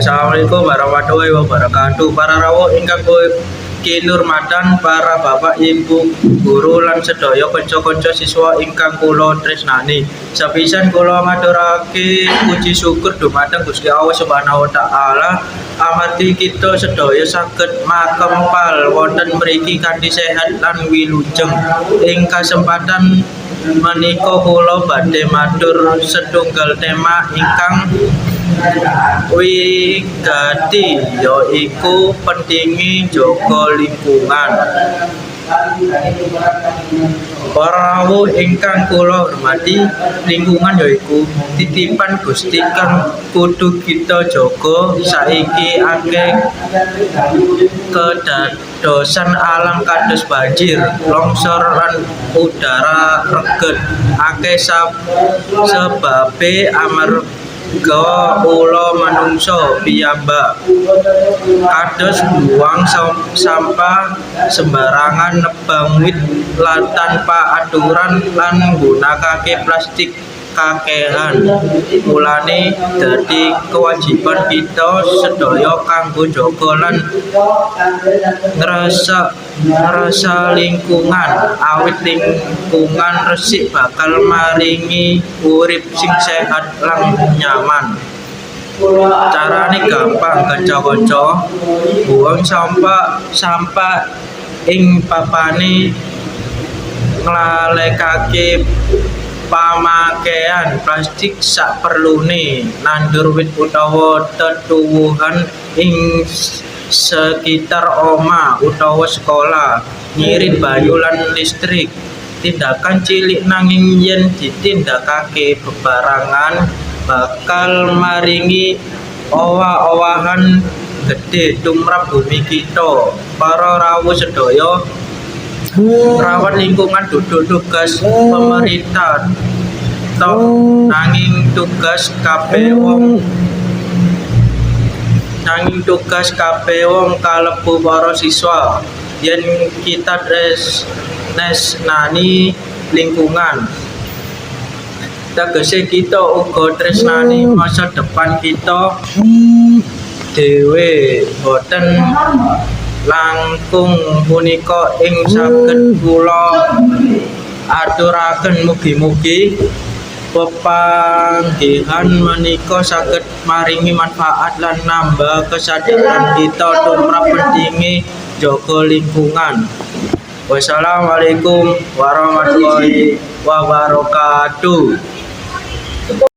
Assalamualaikum warahmatullahi wabarakatuh. Para rawuh ingkang kinurmatan, para bapak, ibu, guru lan sedaya kanca-kanca siswa ingkang kula tresnani. Sepisan kula maturake puji syukur dumateng Gusti Allah Subhanahu wa taala amargi kita sedaya saged makempal wonten mriki kanthi sehat lan wilujeng. Ing kasempatan menika kula badhe matur setunggal tema ingkang wigati yaiku pentingi jaga lingkungan. Para rawuh ingkang kula hormati, lingkungan yaiku titipan Gusti kang kudu kita jaga. Saiki akeh kedadosan alam kados banjir, longsor lan udara reget. Akeh sebabe amarga ulah manungsa piyambak kados buang sampah sembarangan, nebang wit lan tanpa aturan lan nggunakake plastik kakehan. Mulane dadi kewajiban kita sedaya kanggo jaga lan ngrasa lingkungan, awit lingkungan resik bakal maringi urip sing sehat lan nyaman. Carane gampang kanca-kanca, buang sampah ing papane, nglalekake pamakaian plastik saperlune, nandur wit utawa tetuwuhan ing sekitar omah utawa sekolah, ngirit banyu lan listrik. Tindakan cilik nanging yen ditindakake bebarengan bakal maringi owah-owahan gedhe tumrap bumi kita. Para rawuh sedaya, rawat lingkungan dudu tugas pemerintah nanging tugas kabeh wong kalebu para siswa. Yen kita tresnani lingkungan, tegese kita uga tresnani masa depan kita dhewe. Boten langkung punika ing saged kula aturaken, mugi-mugi pepanggihan menika saged maringi manfaat lan nambah kesadaran kita tumrap pentingi jaga lingkungan. Wassalamualaikum warahmatullahi wabarakatuh.